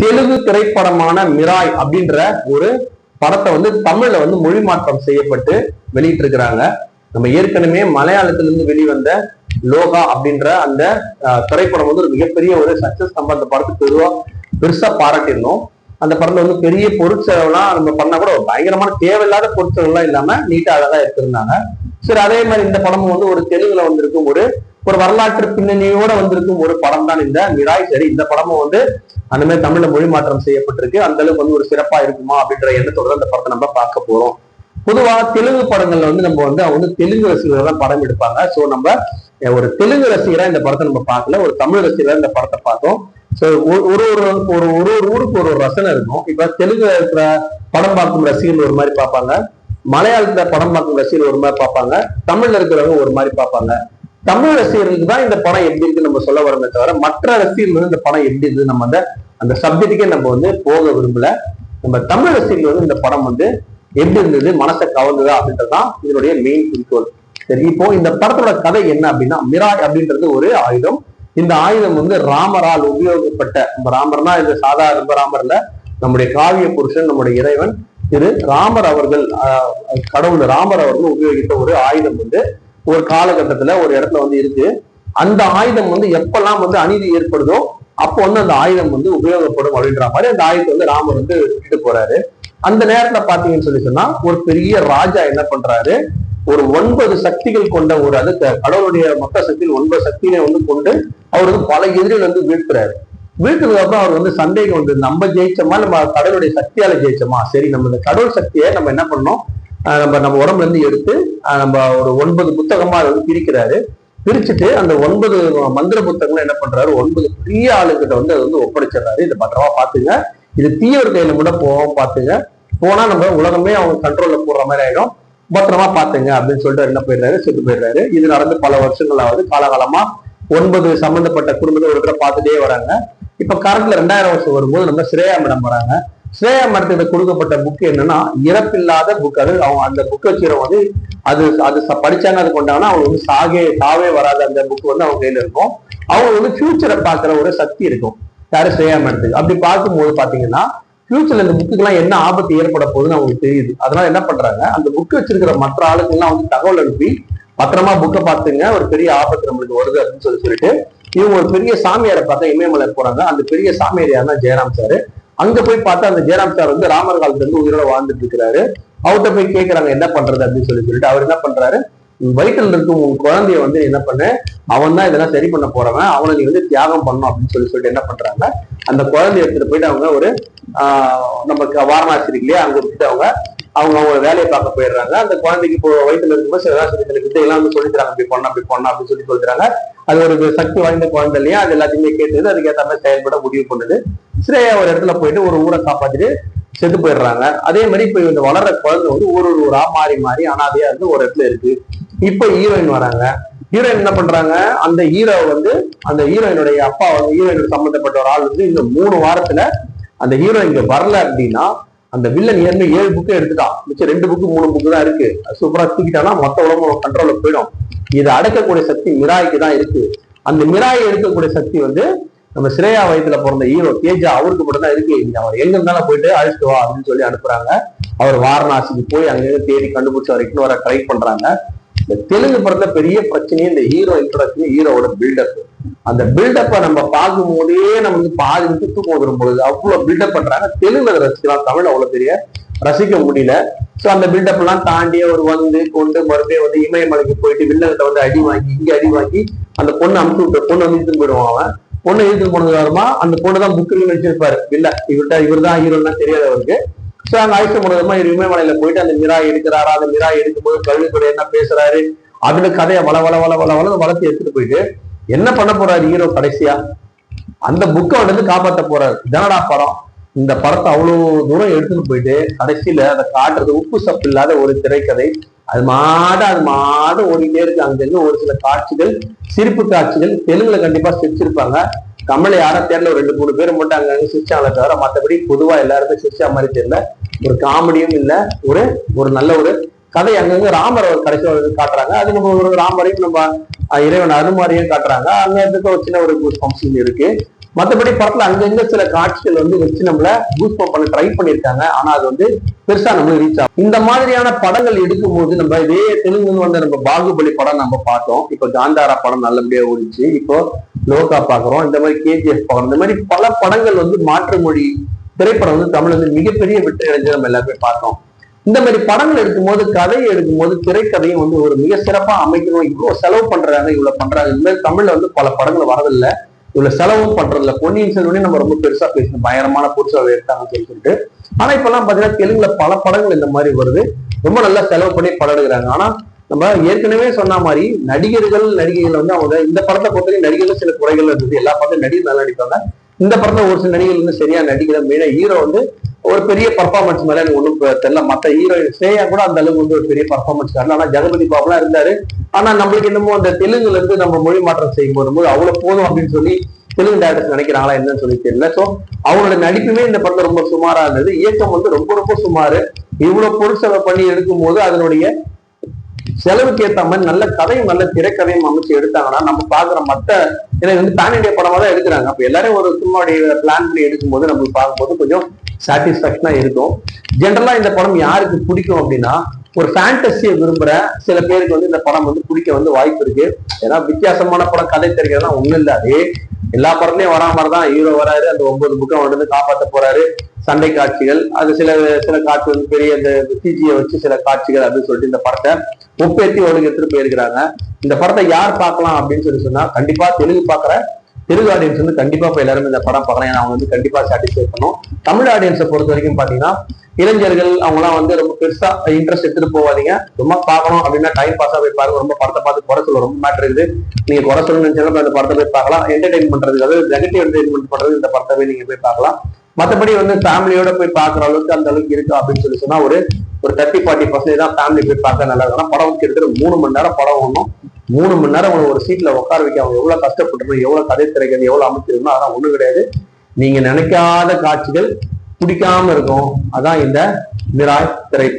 தெலுங்கு திரைப்படமான மிராய் அப்படின்ற ஒரு படத்தை வந்து தமிழ்ல வந்து மொழி மாற்றம் செய்யப்பட்டு வெளியிட்டு இருக்கிறாங்க. நம்ம ஏற்கனவே மலையாளத்திலிருந்து வெளிவந்த லோகா அப்படின்ற அந்த திரைப்படம் வந்து ஒரு மிகப்பெரிய ஒரு சக்சஸ். நம்ம அந்த படத்துக்கு பெருசா பாராட்டியிருந்தோம். அந்த படத்துல வந்து பெரிய பொருட்செலவுலாம் நம்ம பண்ணா கூட பயங்கரமான தேவையில்லாத பொருட்செலவுலாம் இல்லாம நீட்டா அழகா எடுத்திருந்தாங்க. சரி, அதே மாதிரி இந்த படமும் வந்து ஒரு தெலுங்குல வந்திருக்கும் ஒரு வரலாற்று பின்னணியோட வந்திருக்கும் ஒரு படம் தான் இந்த மிராய். சரி, இந்த படமும் வந்து அந்த மாதிரி தமிழ்ல மொழி மாற்றம் செய்யப்பட்டிருக்கு. அந்த அளவுக்கு வந்து ஒரு சிறப்பா இருக்குமா அப்படின்ற எண்ணத்தோட அந்த படத்தை நம்ம பார்க்க போறோம். பொதுவா தெலுங்கு படங்கள்ல வந்து நம்ம வந்து தெலுங்கு ரசிகர்கள் தான் படம் எடுப்பாங்க. சோ நம்ம ஒரு தெலுங்கு ரசிகரா இந்த படத்தை நம்ம பார்க்கல, ஒரு தமிழ் ரசிகரா இந்த படத்தை பார்த்தோம். சோ ஒரு ஊருக்கு ஒரு ரசனை இருக்கும். இப்ப தெலுங்கு இருக்கிற படம் பார்க்கும் ரசிகர்கள் ஒரு மாதிரி பார்ப்பாங்க, மலையாளத்துல படம் பார்க்கும் ரசிகர்கள் ஒரு மாதிரி பார்ப்பாங்க, தமிழ்ல இருக்கிறவங்க ஒரு மாதிரி பார்ப்பாங்க. தமிழ் ரசிகர்களுக்கு தான் இந்த படம் எப்படி இருக்குன்னு நம்ம சொல்ல வரமே தவிர மற்ற ரசிகர்கள் வந்து இந்த படம் எப்படி இருக்குது நம்ம அந்த சப்ஜெக்டுக்கே நம்ம வந்து போக விரும்பல. நம்ம தமிழ் ரசிகர்கள் வந்து இந்த படம் வந்து எப்படி இருந்தது, மனசை கவர்ந்ததா அப்படின்றதுதான் இதனுடைய மெயின் குறிக்கோள். சரி, இப்போ இந்த படத்தோட கதை என்ன அப்படின்னா, மிராய் அப்படின்றது ஒரு ஆயுதம். இந்த ஆயுதம் வந்து ராமரால் உபயோகப்பட்ட, நம்ம ராமர்னா இது சாதாரண ராமர் இல்ல, நம்முடைய காவிய புருஷன், நம்முடைய இறைவன் திரு ராமர் அவர்கள், கடவுள் ராமர் அவர்கள் உபயோகித்த ஒரு ஆயுதம் வந்து ஒரு காலகட்டத்துல ஒரு இடத்துல வந்து இருக்கு. அந்த ஆயுதம் வந்து எப்பெல்லாம் வந்து அநீதி ஏற்படுதோ அப்போ வந்து அந்த ஆயுதம் வந்து உபயோகப்படும் அப்படின்ற மாதிரி அந்த ஆயுதத்தை வந்து ராமர் வந்து விட்டுட்டு போறாரு. அந்த நேரத்துல பாத்தீங்கன்னு சொல்லி சொன்னா ஒரு பெரிய ராஜா என்ன பண்றாரு, ஒரு 9 சக்திகள் கொண்ட ஒரு அது கடவுளுடைய மொத்த சக்தியில் 9 சக்திகளை வந்து கொண்டு அவர் வந்து பல எதிரிகள் வந்து வீழ்த்துறாரு. வீழ்த்ததுக்கு அப்புறம் அவர் வந்து சந்தேகம் வந்து நம்ம ஜெயிச்சோமா, நம்ம கடவுளுடைய சக்தியால ஜெயிச்சோமா, சரி நம்ம இந்த கடவுள் சக்தியை நம்ம என்ன பண்ணோம், நம்ம உடம்புல இருந்து எடுத்து நம்ம ஒரு 9 புத்தகமா அதை வந்து பிரிக்கிறாரு. பிரிச்சுட்டு அந்த 9 மந்திர புத்தகங்களை என்ன பண்றாரு, 9 பெரிய ஆளுகிட்ட வந்து அதை வந்து ஒப்படைச்சிடுறாரு. இதை பத்திரமா பாத்துங்க, இது தீவிர கையில கூட போவோம் பாத்துங்க, போனா நம்ம உலகமே அவங்க கண்ட்ரோல்ல போடுற மாதிரி ஆயிடும், பத்திரமா பாத்துங்க அப்படின்னு சொல்லிட்டு என்ன போயிடுறாரு, செத்து போயிடுறாரு. இது நடந்து பல வருஷங்கள் ஆகுது. காலகாலமா 9 சம்பந்தப்பட்ட குடும்பத்தை ஒரு இடத்துல பார்த்துட்டே வராங்க. இப்ப கரண்ட்ல 2000 வருஷம் வரும்போது நம்ம ஸ்ரேயா மேடம் வராங்க. ஸ்ரேயா மேடத்துக்கு கொடுக்கப்பட்ட புக் என்னன்னா இறப்பில்லாத புக். அது அவங்க அந்த புக் வச்சுக்கிறவங்க வந்து அது படிச்சாங்க, அது கொண்டாங்கன்னா அவங்க வந்து சாவே வராத அந்த புக் வந்து அவங்க கையில இருக்கும். அவங்க வந்து ஃபியூச்சரை பாக்குற ஒரு சக்தி இருக்கும் யாரு, ஸ்ரேயா மேடத்துக்கு. அப்படி பார்க்கும்போது பாத்தீங்கன்னா ஃபியூச்சர்ல இந்த புக்கு எல்லாம் என்ன ஆபத்து ஏற்பட போகுதுன்னு அவங்களுக்கு தெரியுது. அதனால என்ன பண்றாங்க, அந்த புக் வச்சிருக்கிற மற்ற ஆளுக்கெல்லாம் வந்து தகவல் அனுப்பி பத்திரமா புக்கை பார்த்துங்க, ஒரு பெரிய ஆபத்து நம்மளுக்கு வருது அப்படின்னு சொல்லிட்டு இவங்க ஒரு பெரிய சாமியாரை பார்த்தா இமயமலை போறாங்க. அந்த பெரிய சாமியார் யாருன்னா ஜெயராம் சாரு. அங்க போய் பார்த்தா அந்த ஜெயராம் சார் வந்து ராமர் காலத்துல இருந்து உயிரோட வாழ்ந்துட்டு இருக்கிறாரு. அவர்கிட்ட போய் கேட்கறாங்க என்ன பண்றது அப்படின்னு சொல்லிட்டு அவர் என்ன பண்றாரு, வயிற்றுல இருக்கும் உங்க குழந்தைய வந்து என்ன பண்ணு, அவன் தான் இதெல்லாம் சரி பண்ண போறவன், அவனை நீ வந்து தியாகம் பண்ணணும் அப்படின்னு சொல்லிட்டு என்ன பண்றாங்க, அந்த குழந்தைய எடுத்துட்டு போயிட்டு அவங்க ஒரு நமக்கு வாரணாசி இருக்கு இல்லையா, அங்க விட்டுட்டு அவங்க வேலையை பார்க்க போயிடுறாங்க. அந்த குழந்தைக்கு இப்போ வயிற்றுல இருக்கும்போது சில வித்தையெல்லாம் வந்து சொல்லிக்கிறாங்க, அப்படி பண்ண அப்படின்னு சொல்லி சொல்லிடுறாங்க. அது ஒரு சக்தி வாய்ந்த குழந்தை இல்லையா, அது எல்லாத்தையுமே கேட்டது, அதுக்கேற்ற மாதிரி செயல்பட முடிவு பண்ணுது. ஸ்ரேயா ஒரு இடத்துல போயிட்டு ஒரு ஊரை காப்பாத்திட்டு செத்து போயிடுறாங்க. அதே மாதிரி இப்ப இந்த வளர்ற குழந்தை வந்து ஒரு ஊரா மாறி அனாதையா இருந்து ஒரு இடத்துல இருக்கு. இப்ப ஹீரோயின் வராங்க. ஹீரோயின் என்ன பண்றாங்க, அந்த ஹீரோ வந்து அந்த ஹீரோயினுடைய அப்பா வந்து ஹீரோயின் சம்பந்தப்பட்ட ஒரு ஆள் வந்து இந்த 3 வாரத்துல அந்த ஹீரோ இங்க வரல அப்படின்னா அந்த வில்லன் ஏற்கனவே 7 புக்கு எடுத்துட்டான், மிச்சம் 2 புக்கு 3 புக்கு தான் இருக்கு. சூப்பரா தூக்கிட்டானா மொத்த உலகம் கண்ட்ரோல்ல போயிடும். இதை அடக்கக்கூடிய சக்தி மிராய்க்கு தான் இருக்கு. அந்த மிராயை எடுக்கக்கூடிய சக்தி வந்து நம்ம ஸ்ரேயா வயதுல பிறந்த ஹீரோ தேஜா அவருக்கு மட்டும் தான் இருக்கு. அவர் எங்க இருந்தாலும் போயிட்டு அழைச்சிட்டு வா அப்படின்னு சொல்லி அனுப்புறாங்க. அவர் வாரணாசிக்கு போய் அங்க தேடி கண்டுபிடிச்சு அவர் இட்டு வர ட்ரை பண்றாங்க. இந்த தெலுங்கு படத்துல பெரிய பிரச்சனையே இந்த ஹீரோ இன்ட்ரோடக்ஷன், ஹீரோவோட பில்டப். அந்த பில்டப்பை நம்ம பார்க்கும் போதே நம்ம வந்து பாதி தூக்கம் வந்துடும் பொழுது அவ்வளவு பில்டப் பண்றாங்க. தெலுங்குல ரசிக்கலாம், தமிழ் அவ்வளவு பெரிய ரசிக்க முடியல. சோ அந்த பில்டப் எல்லாம் தாண்டி அவர் வந்து கொண்டு மறுபடியும் வந்து இமயமலைக்கு போயிட்டு வில்லங்கிட்ட வந்து அடி வாங்கி இங்க அடி வாங்கி அந்த பொண்ணு அமுச்சு விட்ட பொண்ணு வந்து இழுத்துன்னு போயிடுவான். அவன் பொண்ணு இழுத்துன்னு போனதுக்கு அப்புறமா அந்த பொண்ணு தான் புக்கு வச்சிருப்பாரு. இல்ல இவர் தான் ஹீரோன்னா தெரியாது அவருக்கு. சோ அங்க ஆயுஷம் முழுவதுமா இமயமலையில போயிட்டு அந்த மிராய் எடுக்கிறாரா, அந்த மிராய் எடுக்கும்போது கழுகு என்ன பேசுறாரு, அதுல கதையை வளர்த்து எடுத்துட்டு போயிட்டு என்ன பண்ண போறாரு ஹீரோ கடைசியா, அந்த புக்கை வந்து காப்பாற்ற போறாரு. இதனடா படம். இந்த படத்தை அவ்வளவு தூரம் எடுத்துட்டு போயிட்டு கடைசியில அதை காட்டுறது உப்பு சப்பு இல்லாத ஒரு திரைக்கதை. அது மாடு ஓடிட்டே இருக்கு. அங்கிருந்து ஒரு சில காட்சிகள், சிரிப்பு காட்சிகள் தெலுங்குல கண்டிப்பா சிரிச்சிருப்பாங்க. தமிழ் யாரும் தெரியல, ஒரு 2-3 பேர் மட்டும் அங்க சிரிச்சாங்களே தவிர மற்றபடி பொதுவா எல்லாருமே சிரிச்சா மாதிரி தெரியல. ஒரு காமெடியும் இல்ல, ஒரு நல்ல ஒரு கதை. அங்கங்க ராமர் கடைசி காட்டுறாங்க. அது நம்ம ஒரு ராமரையும் நம்ம இறைவன் அது மாதிரியும் காட்டுறாங்க. அங்க இருக்க ஒரு சின்ன ஒரு ஃபங்க்ஷன் இருக்கு. மற்றபடி படத்துல அங்கங்க சில காட்சிகள் வந்து வச்சு நம்மள பூஸ்ட் பண்ண ட்ரை பண்ணியிருக்காங்க. ஆனா அது வந்து பெருசா நம்மளுக்கு ரீச் ஆகும். இந்த மாதிரியான படங்கள் எடுக்கும் போது நம்ம இதே தெலுங்கு வந்து நம்ம பாகுபலி படம் நம்ம பார்த்தோம். இப்போ காந்தாரா படம் நல்லபடியா ஓடிச்சு. இப்போ லோகா பாக்குறோம். இந்த மாதிரி KGF பாக்குறோம். இந்த மாதிரி பல படங்கள் வந்து மாற்று மொழி திரைப்படம் வந்து தமிழ் வந்து மிகப்பெரிய வெற்றி அடைஞ்சு நம்ம எல்லாருமே பார்த்தோம். இந்த மாதிரி படங்கள் எடுக்கும்போது கதையை எடுக்கும்போது திரைக்கதையும் வந்து ஒரு மிக சிறப்பா அமைக்கணும். இவ்வளவு செலவு பண்றாங்க, இவ்வளவு பண்றாங்க. இந்த மாதிரி தமிழ்ல வந்து பல படங்கள் வரதில்லை, இவ்வளவு செலவும் பண்றதில்ல. பொன்னியின் செல்வனே நம்ம ரொம்ப பெருசா பேசணும், பயங்கரமான புதுசாக எடுத்தாங்கன்னு சொல்லிட்டு. ஆனா இப்ப எல்லாம் பாத்தீங்கன்னா தெலுங்குல பல படங்கள் இந்த மாதிரி வருது, ரொம்ப நல்லா செலவு பண்ணி படம் எடுக்கிறாங்க. ஆனா நம்ம ஏற்கனவே சொன்ன மாதிரி நடிகைகள் வந்து அவங்க இந்த படத்தை பொறுத்தவரை நடிகர்கள் சில குறைகள் இருந்தது. எல்லா படத்தையும் நடிகர் நல்லா நடிப்பாங்க. இந்த படத்துல ஒரு சில நடிகர்கள் வந்து சரியா நடிக்கிற மெயினா ஹீரோ வந்து ஒரு பெரிய பர்ஃபார்மன்ஸ் மேல எனக்கு ஒண்ணும் தெரியல. மத்த ஹீரோயின் ஸ்ரேயா கூட அந்த அளவுக்கு வந்து ஒரு பெரிய பர்ஃபார்மன்ஸ் காரணம். ஆனா ஜெகபதி பாபுலாம் இருந்தாரு. ஆனா நம்மளுக்கு என்னமோ அந்த தெலுங்குல இருந்து நம்ம மொழி மாற்றம் செய்யும் போது அவ்வளவு போதும் அப்படின்னு சொல்லி தெலுங்கு டேரக்டர்ஸ் நினைக்கிறாங்களா என்னன்னு சொல்லி தெரியல. சோ அவங்களோட நடிப்புமே இந்த படத்துல ரொம்ப சுமாரா இருந்தது. இயக்கம் வந்து ரொம்ப ரொம்ப சுமாரு. இவ்வளவு பொருட்செலவு பண்ணி எடுக்கும் போது அதனுடைய செலவுக்கு ஏற்ற மாதிரி நல்ல கதையும் நல்ல திரைக்கதையும் அமைச்சு எடுத்தாங்கன்னா நம்ம பாக்குற மத்த எனக்கு வந்து பேன் இண்டியா படமா தான் எடுக்கிறாங்க. அப்ப எல்லாரும் ஒரு சும்மாடைய பிளான் பண்ணி எடுக்கும்போது நம்ம பார்க்கும்போது கொஞ்சம் சாட்டிஸ்பாக்சனா இருக்கும். ஜென்ரலா இந்த படம் யாருக்கு பிடிக்கும் அப்படின்னா ஒரு ஃபேண்டசியை விரும்புற சில பேருக்கு வந்து இந்த படம் வந்து பிடிக்க வந்து வாய்ப்பு இருக்கு. ஏன்னா வித்தியாசமான படம், கதை தெரிகிறதுலாம் ஒண்ணும் இல்லை. அதே எல்லா படத்துலயும் வரா மாதிரிதான் ஹீரோ வராரு, அந்த 9 புக்கம் வந்து காப்பாற்ற போறாரு, சண்டை காட்சிகள், அது சில காட்சி வந்து பெரிய அந்த சிஜியை வச்சு சில காட்சிகள் அப்படின்னு சொல்லிட்டு இந்த படத்தை ஒப்பேத்தி ஒழுங்கு எடுத்துட்டு போயிருக்கிறாங்க. இந்த படத்தை யார் பார்க்கலாம் அப்படின்னு சொன்னா கண்டிப்பா தெலுங்கு ஆடியன்ஸ் வந்து கண்டிப்பா இப்ப எல்லாருமே இந்த படம் பார்க்கலாம். ஏன்னா அவங்க வந்து கண்டிப்பா சாட்டிஸ்ஃபை பண்ணும். தமிழ் ஆடியன்ஸை பொறுத்த வரைக்கும் பாத்தீங்கன்னா இளைஞர்கள் அவங்கலாம் வந்து ரொம்ப பெருசா இன்ட்ரெஸ்ட் எடுத்துட்டு போவாதீங்க. ரொம்ப பார்க்கணும் அப்படின்னா டைம் பாஸா போய் பாருங்க. ரொம்ப படத்தை பார்த்து குறை சொல்ல ரொம்ப மேட்டர் இருக்குது. நீங்க குறை சொல்லணும்னு நினைச்சாலும் அந்த படத்தை போய் பார்க்கலாம். என்டர்டைன் பண்றதுக்கு, அதாவது நெகட்டிவ் என்டர்டைன்மெண்ட் பண்றது இந்த படத்தை போய் நீங்க போய் பார்க்கலாம். மற்றபடி வந்து ஃபேமிலியோட போய் பார்க்குற அளவுக்கு அந்த அளவுக்கு இருக்கு அப்படின்னு சொல்லி சொன்னா ஒரு 30-40% தான் ஃபேமிலி போய் பார்க்க நல்லா இருக்கும். படம் கிட்டத்தட்ட 3 மணி நேரம் படம் ஒண்ணும். 3 மணி நேரம் ஒரு சீட்ல உட்கார வைக்க அவங்க எவ்வளவு கஷ்டப்பட்டுருக்கணும், எவ்வளவு கதை திரைக்கிறது, எவ்வளவு அமைச்சிருக்கணும், அதான் ஒண்ணும் கிடையாது. நீங்க நினைக்காத காட்சிகள் பிடிக்காம இருக்கும். அதான் இந்த மிராய் திரைப்படம்.